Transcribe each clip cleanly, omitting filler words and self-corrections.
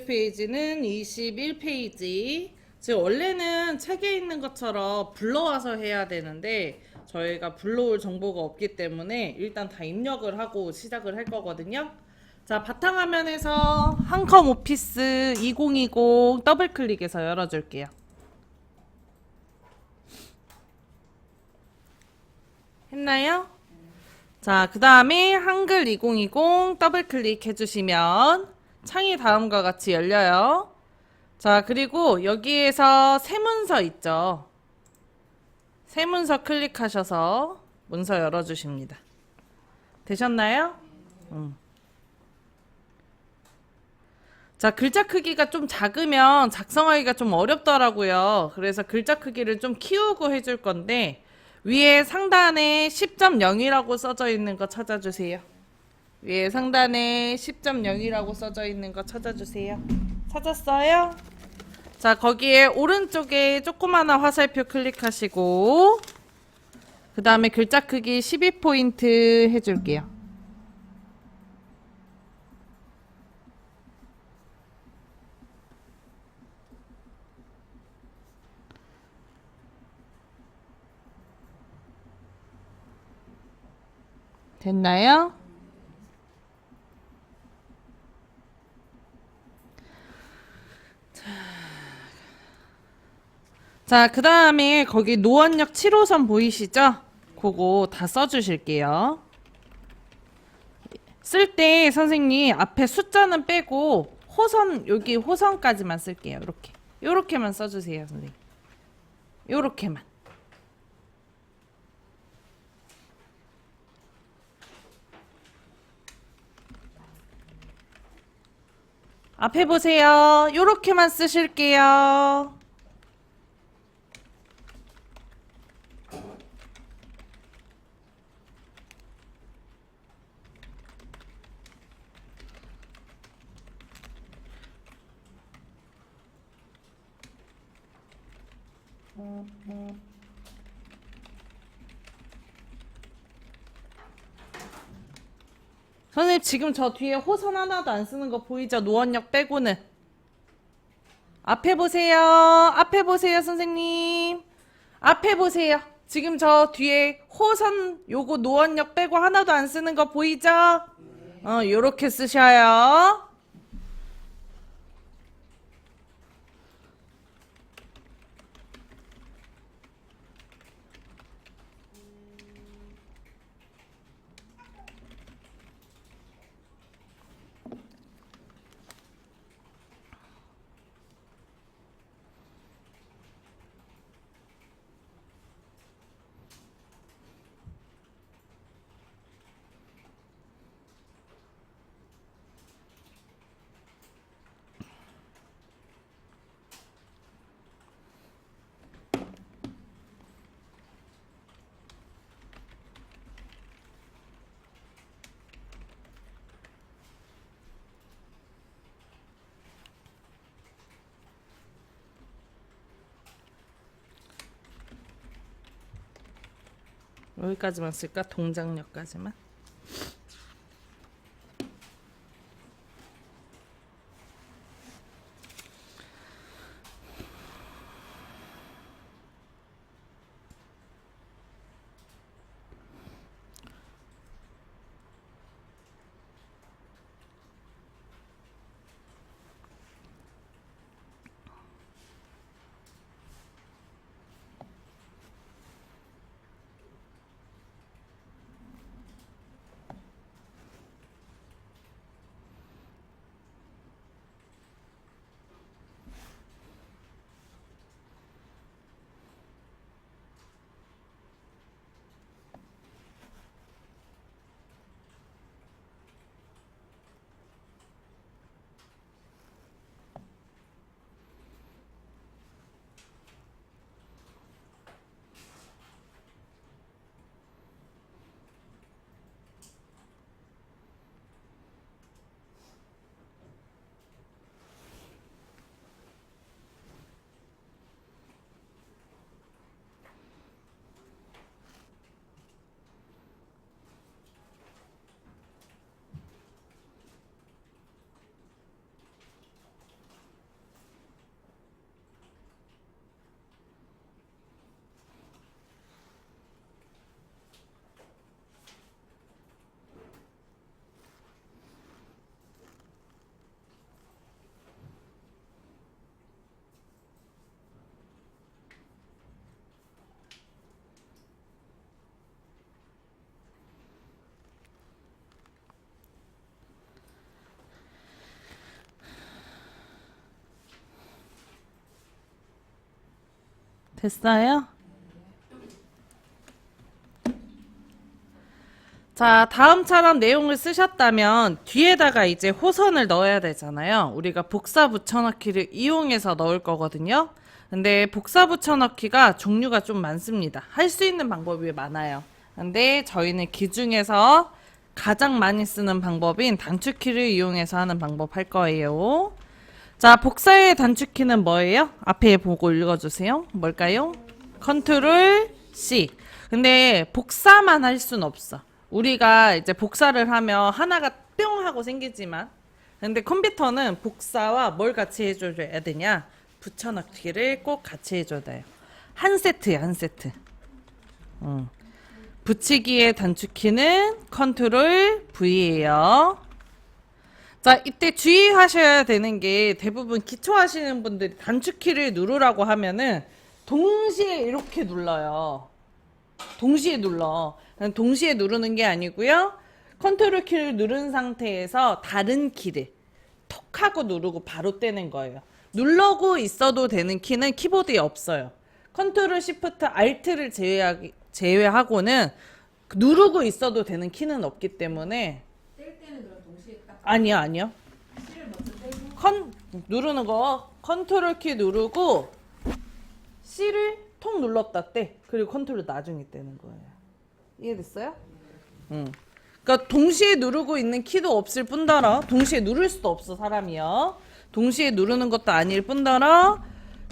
페이지는 21페이지. 지금 원래는 책에 있는 것처럼 불러와서 해야 되는데 저희가 불러올 정보가 없기 때문에 일단 다 입력을 하고 시작을 할 거거든요. 자, 바탕화면에서 한컴 오피스 2020 더블 클릭해서 열어줄게요. 했나요? 자, 그 다음에 한글 2020 더블 클릭 해주시면 창이 다음과 같이 열려요. 자, 그리고 여기에서 새 문서 있죠. 새 문서 클릭하셔서 문서 열어주십니다. 되셨나요? 자, 글자 크기가 좀 작으면 작성하기가 좀 어렵더라고요. 그래서 글자 크기를 좀 키우고 해줄 건데 위에 상단에 10.0이라고 써져 있는 거 찾아주세요. 위에 상단에 10.0이라고 써져 있는 거 찾아주세요. 찾았어요? 자, 거기에 오른쪽에 조그마한 화살표 클릭하시고 그 다음에 글자 크기 12포인트 해줄게요. 됐나요? 자, 그 다음에 거기 노원역 7호선 보이시죠? 그거 다 써주실게요. 쓸 때 선생님 앞에 숫자는 빼고 호선, 여기 호선까지만 쓸게요. 이렇게. 요렇게만 써주세요, 선생님. 요렇게만. 앞에 보세요. 요렇게만 쓰실게요. 선생님 지금 저 뒤에 호선 하나도 안 쓰는 거 보이죠? 노원역 빼고는. 앞에 보세요. 앞에 보세요, 선생님. 앞에 보세요. 지금 저 뒤에 호선 요거 노원역 빼고 하나도 안 쓰는 거 보이죠? 요렇게 쓰셔요. 여기까지만 쓸까? 동작역까지만. 됐어요? 자, 다음처럼 내용을 쓰셨다면 뒤에다가 이제 호선을 넣어야 되잖아요. 우리가 복사 붙여넣기를 이용해서 넣을 거거든요. 근데 복사 붙여넣기가 종류가 좀 많습니다. 할 수 있는 방법이 많아요. 근데 저희는 그 중에서 가장 많이 쓰는 방법인 단축키를 이용해서 하는 방법 할 거예요. 자, 복사의 단축키는 뭐예요? 앞에 보고 읽어주세요. 뭘까요? 컨트롤 C. 근데 복사만 할 순 없어. 우리가 이제 복사를 하면 하나가 뿅 하고 생기지만, 근데 컴퓨터는 복사와 뭘 같이 해줘야 되냐? 붙여넣기를 꼭 같이 해줘야 돼요. 한 세트야, 한 세트. 붙이기의 단축키는 컨트롤 V예요. 자, 이때 주의하셔야 되는 게 대부분 기초하시는 분들이 단축키를 누르라고 하면은 동시에 이렇게 눌러요. 동시에 눌러. 동시에 누르는 게 아니고요. 컨트롤 키를 누른 상태에서 다른 키를 톡 하고 누르고 바로 떼는 거예요. 누르고 있어도 되는 키는 키보드에 없어요. 컨트롤 시프트 알트를 제외하고는 누르고 있어도 되는 키는 없기 때문에 뗄 때는 그럼 동시에 딱 아니요. C를 먼저 떼고 누르는 거 컨트롤 키 누르고 C를 톡 눌렀다 떼. 그리고 컨트롤 나중에 떼는 거예요. 이해됐어요? 응. 그러니까 동시에 누르고 있는 키도 없을 뿐더러 동시에 누를 수도 없어 사람이요. 동시에 누르는 것도 아닐 뿐더러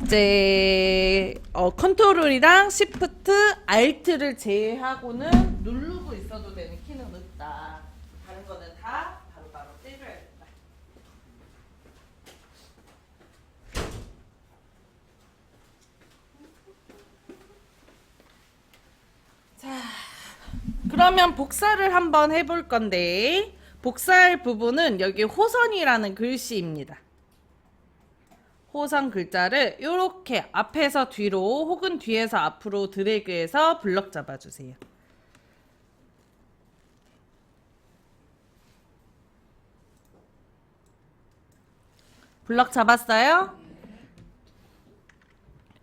이제 컨트롤이랑 시프트 알트를 제외하고는 누르고 있어도 되는 키는 없다. 다른 거는 다 바로바로 때려야겠다. 자, 그러면 복사를 한번 해볼 건데 복사할 부분은 여기 호선이라는 글씨입니다. 호선 글자를 이렇게 앞에서 뒤로 혹은 뒤에서 앞으로 드래그해서 블럭 잡아주세요. 블럭 잡았어요?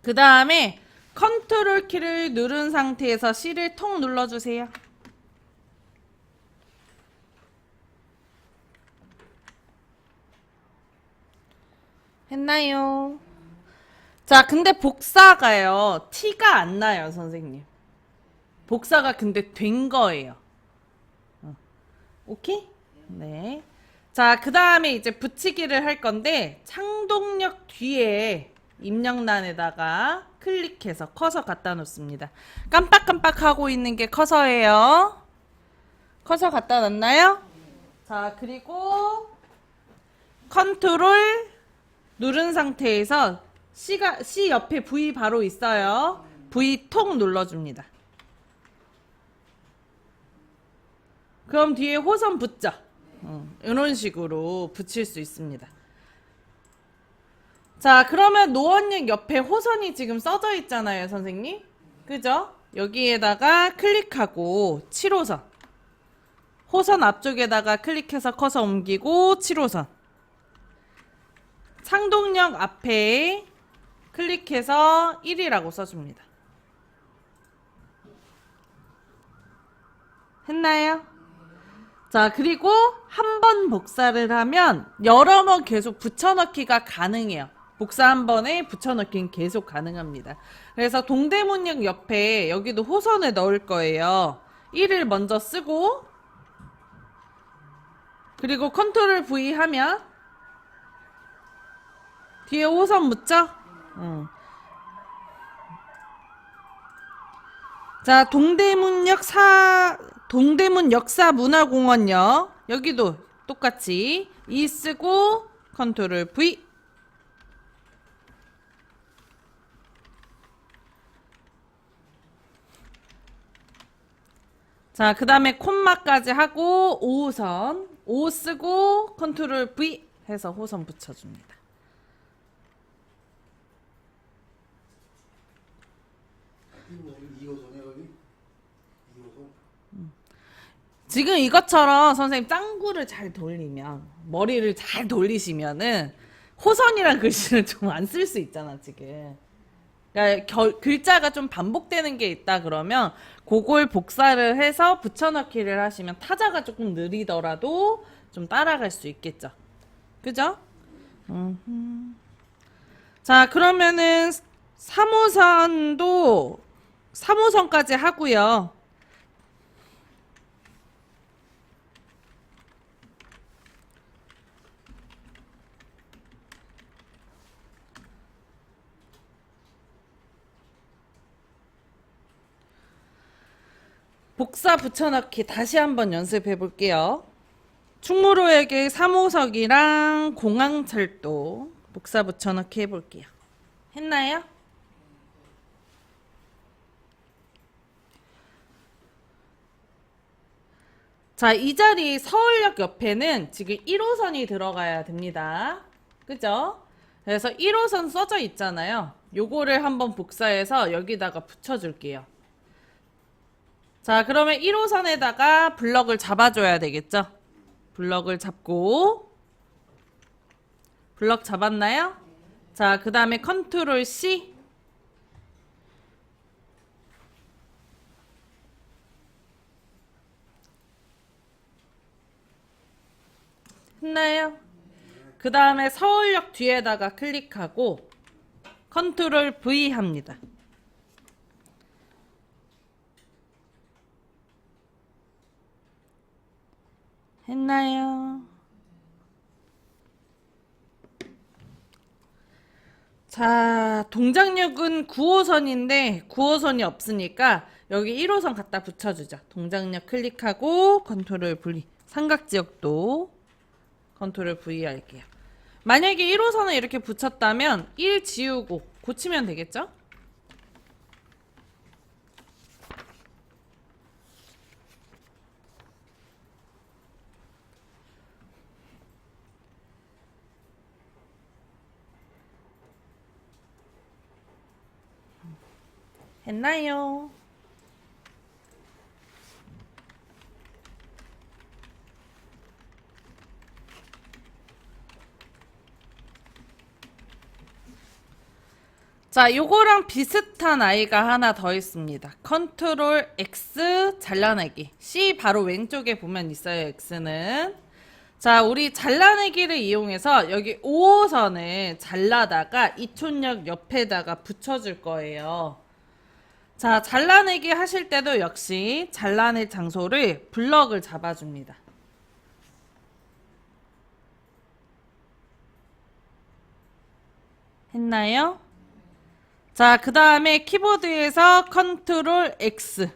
그 다음에 컨트롤 키를 누른 상태에서 C를 톡 눌러주세요. 했나요? 자, 근데 복사가요. 티가 안 나요, 선생님. 복사가 근데 된 거예요. 오케이? 네. 자, 그 다음에 이제 붙이기를 할 건데 창동력 뒤에 입력란에다가 클릭해서 커서 갖다 놓습니다. 깜빡깜빡 하고 있는 게 커서예요. 커서 갖다 놨나요? 자, 그리고 컨트롤 누른 상태에서 C 옆에 V 바로 있어요. V 톡 눌러줍니다. 그럼 뒤에 호선 붙죠? 이런 식으로 붙일 수 있습니다. 자, 그러면 노원역 옆에 호선이 지금 써져 있잖아요, 선생님. 그죠? 여기에다가 클릭하고 7호선. 호선 앞쪽에다가 클릭해서 커서 옮기고 7호선. 창동역 앞에 클릭해서 1이라고 써줍니다. 했나요? 자, 그리고 한 번 복사를 하면 여러 번 계속 붙여넣기가 가능해요. 복사 한 번에 붙여넣기는 계속 가능합니다. 그래서 동대문역 옆에 여기도 호선을 넣을 거예요. 1을 먼저 쓰고 그리고 컨트롤 V 하면 뒤에 호선 묻죠? 자, 동대문 역사문화공원역 여기도 똑같이 E 쓰고 컨트롤 V. 자, 그 다음에 콤마까지 하고 5호선 5 쓰고 컨트롤 V 해서 호선 붙여줍니다. 지금 이것처럼 선생님 짱구를 잘 돌리면 머리를 잘 돌리시면은 호선이란 글씨를 좀 안 쓸 수 있잖아 지금. 그러니까 글자가 좀 반복되는 게 있다 그러면 그걸 복사를 해서 붙여넣기를 하시면 타자가 조금 느리더라도 좀 따라갈 수 있겠죠. 그죠? 자, 그러면은 3호선까지 하고요. 복사 붙여넣기 다시 한번 연습해 볼게요. 충무로역의 3호석이랑 공항철도 복사 붙여넣기 해볼게요. 했나요? 자, 이 자리 서울역 옆에는 지금 1호선이 들어가야 됩니다. 그죠? 그래서 1호선 써져 있잖아요. 요거를 한번 복사해서 여기다가 붙여줄게요. 자, 그러면 1호선에다가 블럭을 잡아줘야 되겠죠? 블럭을 잡고 블럭 잡았나요? 자, 그 다음에 컨트롤 C 했나요? 그 다음에 서울역 뒤에다가 클릭하고 컨트롤 V 합니다. 했나요? 자, 동작역은 9호선인데 9호선이 없으니까 여기 1호선 갖다 붙여주자. 동작역 클릭하고 컨트롤 V. 삼각지역도 컨트롤 V 할게요. 만약에 1호선을 이렇게 붙였다면 1 지우고 고치면 되겠죠? 했나요? 자, 요거랑 비슷한 아이가 하나 더 있습니다. 컨트롤 X 잘라내기. C 바로 왼쪽에 보면 있어요, X는. 자, 우리 잘라내기를 이용해서 여기 5호선을 잘라다가 이촌역 옆에다가 붙여줄 거예요. 자, 잘라내기 하실 때도 역시 잘라낼 장소를 블럭을 잡아줍니다. 했나요? 자, 그 다음에 키보드에서 컨트롤 X.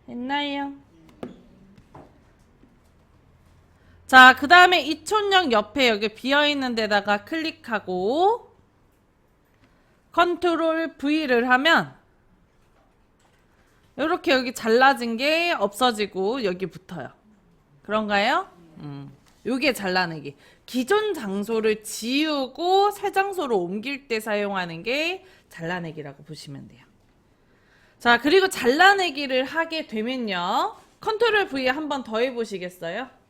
했나요? 자, 그 다음에 이촌역 옆에 여기 비어있는 데다가 클릭하고 컨트롤 V를 하면 이렇게 여기 잘라진 게 없어지고 여기 붙어요. 그런가요? 요게 잘라내기. 기존 장소를 지우고 새 장소로 옮길 때 사용하는 게 잘라내기라고 보시면 돼요. 자, 그리고 잘라내기를 하게 되면요. 컨트롤 V 한 번 더 해보시겠어요?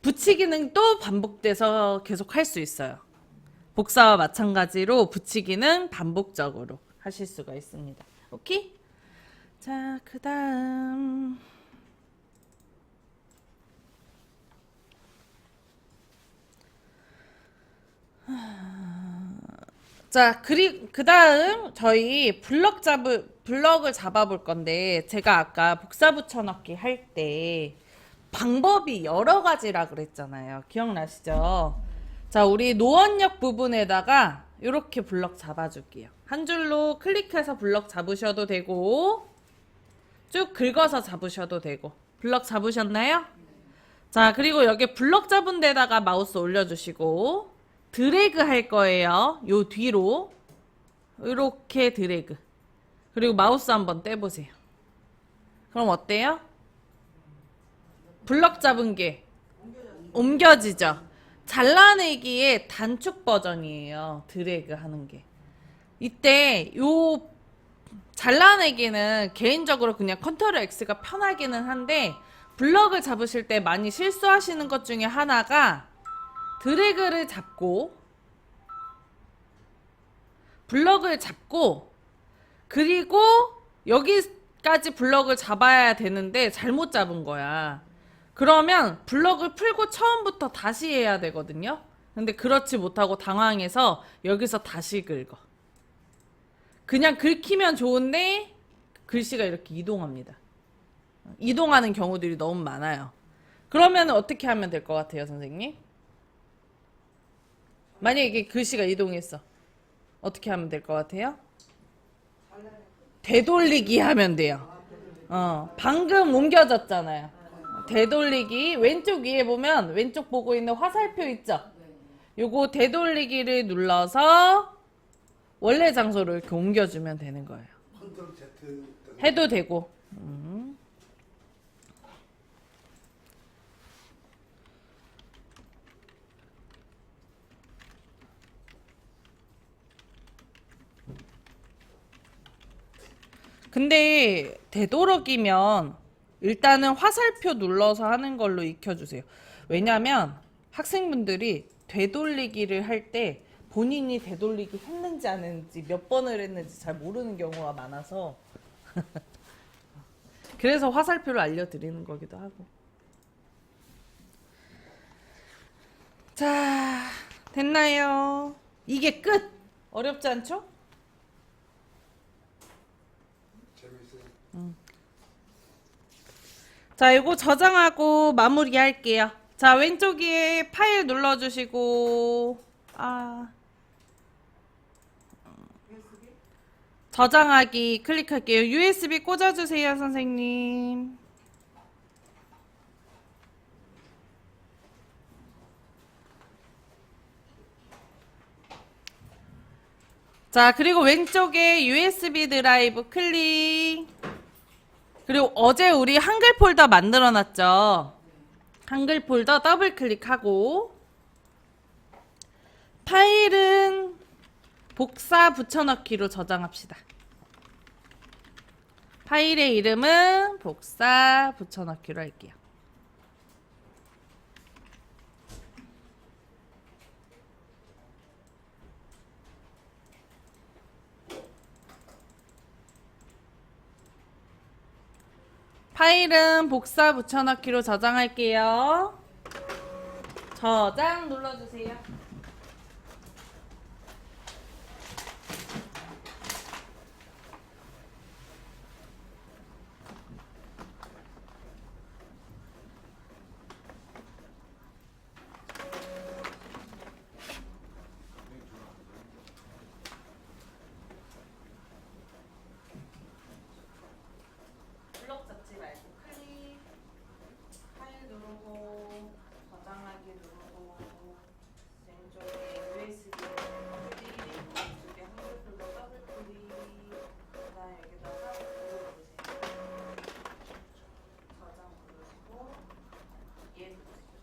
붙이기는 또 반복돼서 계속 할 수 있어요. 복사와 마찬가지로 붙이기는 반복적으로 하실 수가 있습니다. 오케이? 자, 그 다음. 자, 그 다음 저희 블럭을 잡아볼 건데, 제가 아까 복사 붙여넣기 할 때 방법이 여러 가지라 그랬잖아요. 기억나시죠? 자, 우리 노원역 부분에다가 이렇게 블럭 잡아줄게요. 한 줄로 클릭해서 블럭 잡으셔도 되고 쭉 긁어서 잡으셔도 되고. 블럭 잡으셨나요? 자, 그리고 여기 블럭 잡은 데다가 마우스 올려주시고 드래그 할 거예요. 요 뒤로 이렇게 드래그. 그리고 마우스 한번 떼보세요. 그럼 어때요? 블럭 잡은 게 옮겨지죠? 잘라내기의 단축 버전이에요. 드래그 하는 게. 이때 요 잘라내기는 개인적으로 그냥 컨트롤 X가 편하기는 한데 블럭을 잡으실 때 많이 실수하시는 것 중에 하나가 드래그를 잡고 블럭을 잡고 그리고 여기까지 블럭을 잡아야 되는데 잘못 잡은 거야. 그러면 블럭을 풀고 처음부터 다시 해야 되거든요. 근데 그렇지 못하고 당황해서 여기서 다시 긁어. 그냥 긁히면 좋은데 글씨가 이렇게 이동합니다. 이동하는 경우들이 너무 많아요. 그러면 어떻게 하면 될 것 같아요, 선생님? 만약에 이게 글씨가 이동했어. 어떻게 하면 될 것 같아요? 되돌리기 하면 돼요. 방금 옮겨졌잖아요. 되돌리기 왼쪽 위에 보면 왼쪽 보고 있는 화살표 있죠? 요거 되돌리기를 눌러서 원래 장소로 이렇게 옮겨주면 되는 거예요. 컨트롤 Z 해도 되고. 근데 되도록이면 일단은 화살표 눌러서 하는 걸로 익혀주세요. 왜냐면 학생분들이 되돌리기를 할 때 본인이 되돌리기 했는지 안 했는지 몇 번을 했는지 잘 모르는 경우가 많아서 그래서 화살표를 알려드리는 거기도 하고. 자, 됐나요? 이게 끝! 어렵지 않죠? 재밌어요. 자, 이거 저장하고 마무리 할게요. 자, 왼쪽 위에 파일 눌러주시고, 저장하기 클릭할게요. USB 꽂아주세요, 선생님. 자, 그리고 왼쪽에 USB 드라이브 클릭. 그리고 어제 우리 한글 폴더 만들어 놨죠? 한글 폴더 더블 클릭하고 파일은 복사 붙여넣기로 저장합시다. 파일의 이름은 복사 붙여넣기로 할게요. 파일은 복사 붙여넣기로 저장할게요. 저장 눌러주세요. 블럭 잡지 말고 클릭, 파일 누르고 저장하기 누르고 왼쪽에 USB 클릭, 왼쪽에 한글 폴더 더블 클릭, 그다음 여기다가 눌러주세요. 저장 누르시고 얘 누르세요.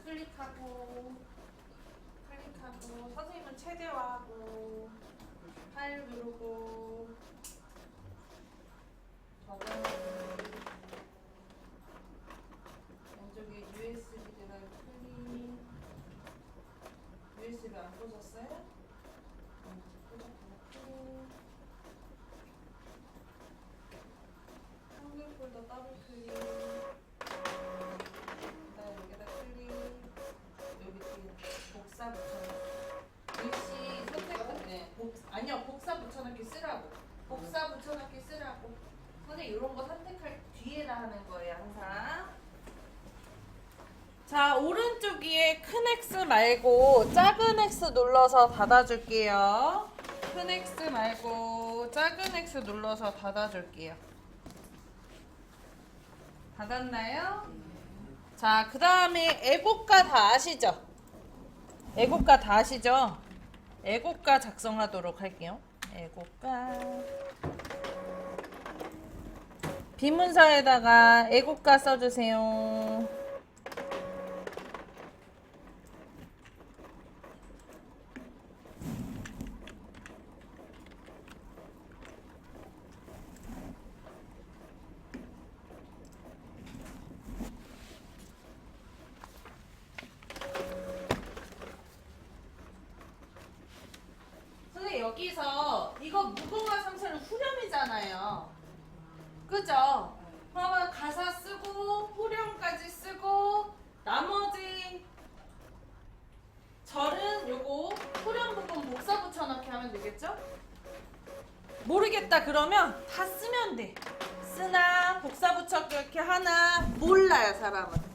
클릭하고 선생님은 최대화하고 파일 누르고 저장 왼쪽에 USB 드라이브 클릭. USB 안 꽂았어요? 꽂았고 한글 폴더 더블 클릭. 그다음 여기다 클릭. 여기 뒤에 복사 붙여넣기. 글씨 선택. 네. 아니요, 복사 붙여넣기 쓰라고. 복사 붙여넣기 쓰라고. 선생님 이런 거 선택할 뒤에다 하는 거예요, 항상. 자, 오른쪽 위에 큰 X 말고 작은 X 눌러서 닫아줄게요. 큰 X 말고 작은 X 눌러서 닫아줄게요. 닫았나요? 자, 그 다음에 애국가 다 아시죠? 애국가 다 아시죠? 애국가 작성하도록 할게요. 애국가. 비문서에다가 애국가 써주세요. 여기서 이거 무궁화 삼선은 후렴이잖아요. 그죠? 그러면 가사 쓰고 후렴까지 쓰고 나머지 절은 요거 후렴 부분 목사 붙여넣기 하면 되겠죠? 모르겠다 그러면 다 쓰면 돼. 쓰나 복사 붙여넣기 하나 몰라요 사람은.